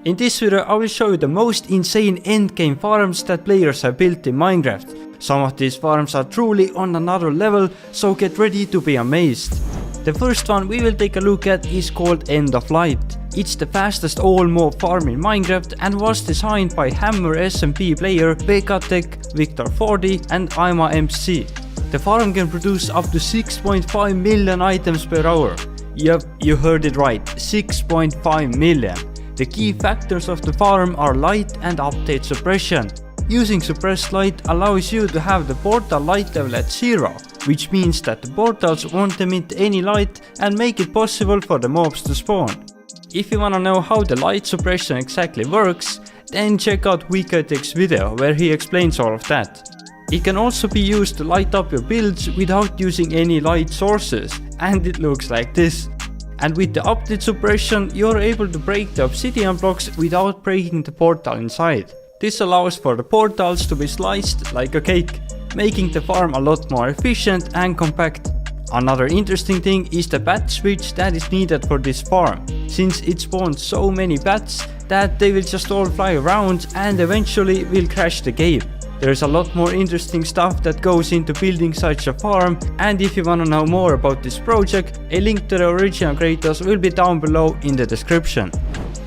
In this video I will show you the most insane endgame farms that players have built in Minecraft. Some of these farms are truly on another level, so get ready to be amazed. The first one we will take a look at is called End of Light. It's the fastest all-mob farm in Minecraft and was designed by Hammer SMP player Vegatech, Victor40 and Ima MC. The farm can produce up to 6.5 million items per hour. Yep, you heard it right, 6.5 million. The key factors of the farm are light and update suppression. Using suppressed light allows you to have the portal light level at 0, which means that the portals won't emit any light and make it possible for the mobs to spawn. If you wanna know how the light suppression exactly works, then check out Vegatech's video where he explains all of that. It can also be used to light up your builds without using any light sources, and it looks like this. And with the update suppression, you're able to break the obsidian blocks without breaking the portal inside. This allows for the portals to be sliced like a cake, making the farm a lot more efficient and compact. Another interesting thing is the bat switch that is needed for this farm, since it spawns so many bats that they will just all fly around and eventually will crash the game. There's a lot more interesting stuff that goes into building such a farm, and if you wanna know more about this project, a link to the original creators will be down below in the description.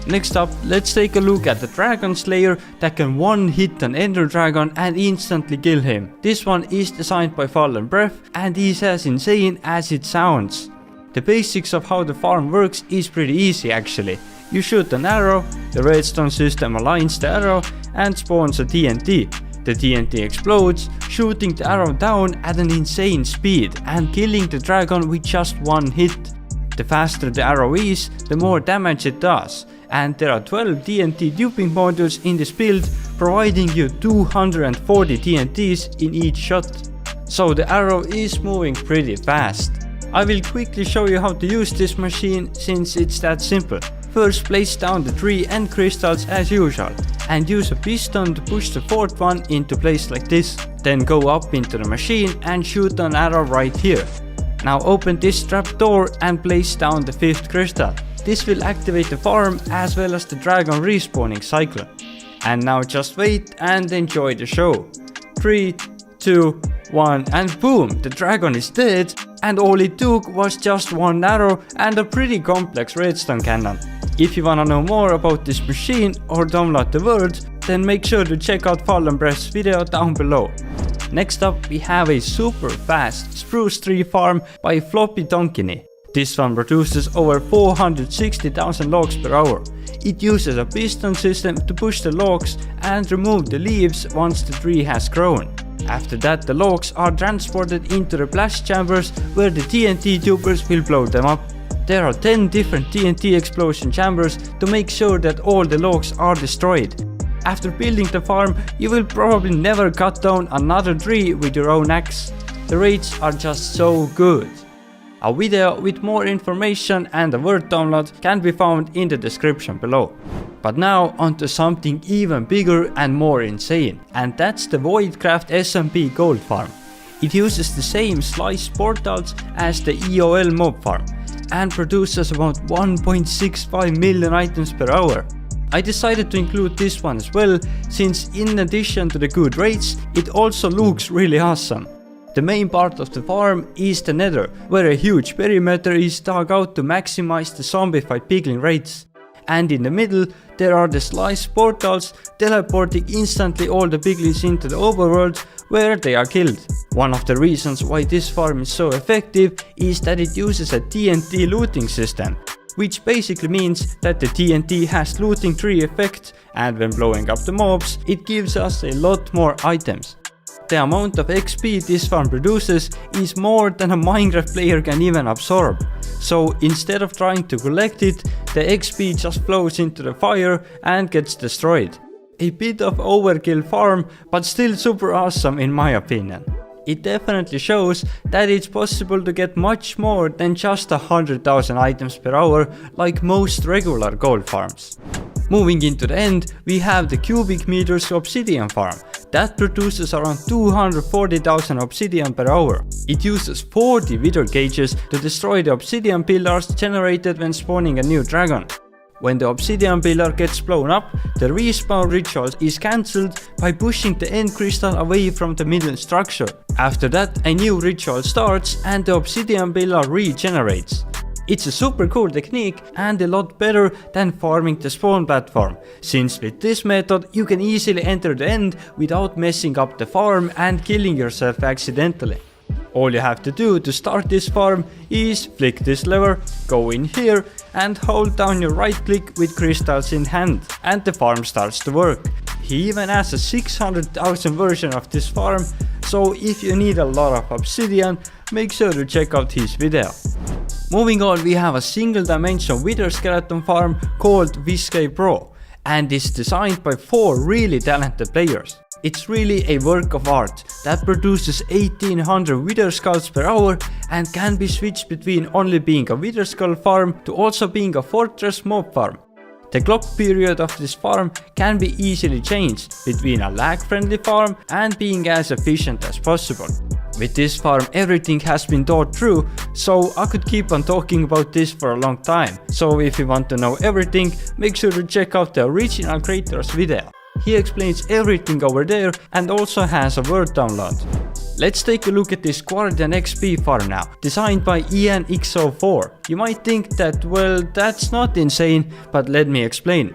Next up, let's take a look at the Dragon Slayer that can one-hit an Ender Dragon and instantly kill him. This one is designed by Fallen Breath and is as insane as it sounds. The basics of how the farm works is pretty easy actually. You shoot an arrow, the redstone system aligns the arrow and spawns a TNT. The TNT explodes, shooting the arrow down at an insane speed and killing the dragon with just one hit. The faster the arrow is, the more damage it does, and there are 12 TNT duping modules in this build, providing you 240 TNTs in each shot. So the arrow is moving pretty fast. I will quickly show you how to use this machine since it's that simple. First, place down the tree and crystals as usual, and use a piston to push the fourth one into place like this. Then go up into the machine and shoot an arrow right here. Now open this trapdoor and place down the fifth crystal. This will activate the farm as well as the dragon respawning cycle. And now just wait and enjoy the show. 3, 2, 1 and boom, the dragon is dead, and all it took was just one arrow and a pretty complex redstone cannon. If you wanna know more about this machine or download the words, then make sure to check out Fallen Breath's video down below. Next up we have a super fast spruce tree farm by Floppy Donkey. This one produces over 460,000 logs per hour. It uses a piston system to push the logs and remove the leaves once the tree has grown. After that the logs are transported into the blast chambers where the TNT tubers will blow them up. There are 10 different TNT explosion chambers to make sure that all the logs are destroyed. After building the farm, you will probably never cut down another tree with your own axe. The raids are just so good. A video with more information and a word download can be found in the description below. But now onto something even bigger and more insane, and that's the Voidcraft SMP Gold Farm. It uses the same sliced portals as the EOL mob farm and produces about 1.65 million items per hour. I decided to include this one as well, since in addition to the good raids, it also looks really awesome. The main part of the farm is the Nether, where a huge perimeter is dug out to maximize the zombified piglin raids. And in the middle, there are the sliced portals, teleporting instantly all the piglins into the overworld where they are killed. One of the reasons why this farm is so effective is that it uses a TNT looting system, which basically means that the TNT has looting tree effect, and when blowing up the mobs, it gives us a lot more items. The amount of XP this farm produces is more than a Minecraft player can even absorb. So instead of trying to collect it, the XP just flows into the fire and gets destroyed. A bit of overkill farm, but still super awesome in my opinion. It definitely shows that it's possible to get much more than just 100,000 items per hour like most regular gold farms. Moving into the end, we have the cubic meters obsidian farm that produces around 240,000 obsidian per hour. It uses 40 wither cages to destroy the obsidian pillars generated when spawning a new dragon. When the obsidian pillar gets blown up, the respawn ritual is cancelled by pushing the end crystal away from the middle structure. After that, a new ritual starts and the obsidian pillar regenerates. It's a super cool technique and a lot better than farming the spawn platform, since with this method you can easily enter the end without messing up the farm and killing yourself accidentally. All you have to do to start this farm is flick this lever, go in here and hold down your right click with crystals in hand, and the farm starts to work. He even has a 600,000 version of this farm, so if you need a lot of obsidian, make sure to check out his video. Moving on, we have a single dimension wither skeleton farm called Viscay Pro, and it's designed by 4 really talented players. It's really a work of art that produces 1800 wither skulls per hour and can be switched between only being a wither skull farm to also being a fortress mob farm. The clock period of this farm can be easily changed between a lag-friendly farm and being as efficient as possible. With this farm everything has been thought through, so I could keep on talking about this for a long time. So if you want to know everything, make sure to check out the original creator's video. He explains everything over there and also has a word download. Let's take a look at this Guardian XP farm now, designed by IanX04. You might think that, well, that's not insane, but let me explain.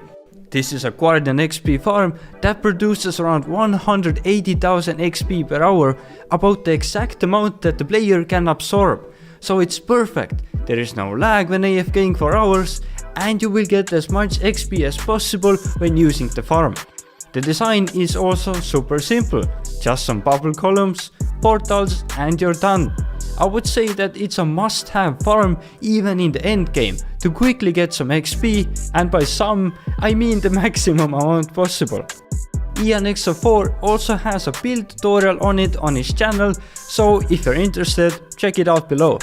This is a Guardian XP farm that produces around 180,000 XP per hour, about the exact amount that the player can absorb. So it's perfect, there is no lag when AFKing for hours, and you will get as much XP as possible when using the farm. The design is also super simple, just some bubble columns, portals and you're done. I would say that it's a must-have farm even in the endgame to quickly get some XP, and by some, I mean the maximum amount possible. IanX04 also has a build tutorial on it on his channel, so if you're interested, check it out below.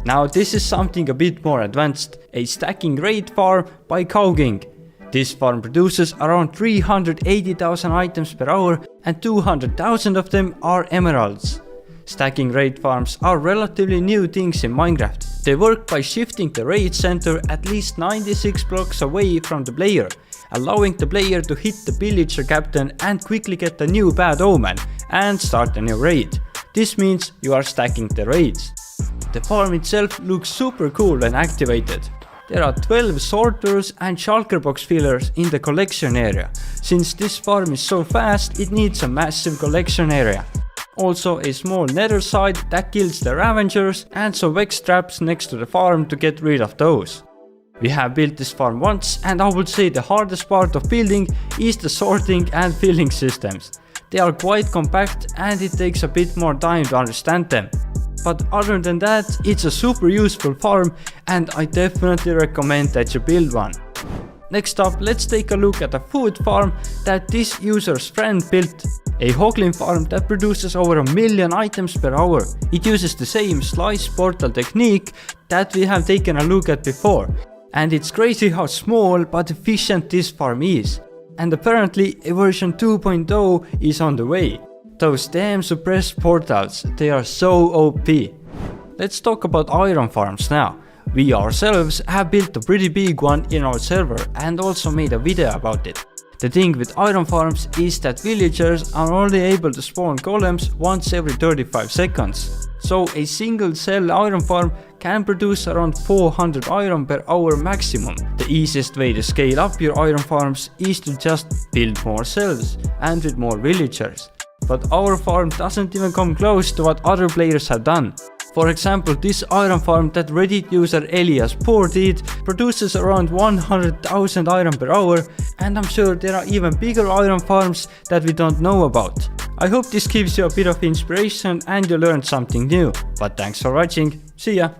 Now this is something a bit more advanced, a stacking raid farm by Cowking. This farm produces around 380,000 items per hour and 200,000 of them are emeralds. Stacking raid farms are relatively new things in Minecraft. They work by shifting the raid center at least 96 blocks away from the player, allowing the player to hit the villager captain and quickly get a new bad omen and start a new raid. This means you are stacking the raids. The farm itself looks super cool when activated. There are 12 sorters and shulker box fillers in the collection area. Since this farm is so fast, it needs a massive collection area. Also a small nether side that kills the ravengers and some vex traps next to the farm to get rid of those. We have built this farm once and I would say the hardest part of building is the sorting and filling systems. They are quite compact and it takes a bit more time to understand them. But other than that, it's a super useful farm and I definitely recommend that you build one. Next up, let's take a look at a food farm that this user's friend built. A hoglin farm that produces over 1 million items per hour. It uses the same slice portal technique that we have taken a look at before. And it's crazy how small but efficient this farm is. And apparently a version 2.0 is on the way. Those damn suppressed portals, they are so OP. Let's talk about iron farms now. We ourselves have built a pretty big one in our server and also made a video about it. The thing with iron farms is that villagers are only able to spawn golems once every 35 seconds. So a single cell iron farm can produce around 400 iron per hour maximum. The easiest way to scale up your iron farms is to just build more cells and with more villagers. But our farm doesn't even come close to what other players have done. For example, this iron farm that Reddit user Elias Poor did produces around 100,000 iron per hour, and I'm sure there are even bigger iron farms that we don't know about. I hope this gives you a bit of inspiration and you learned something new. But thanks for watching, see ya!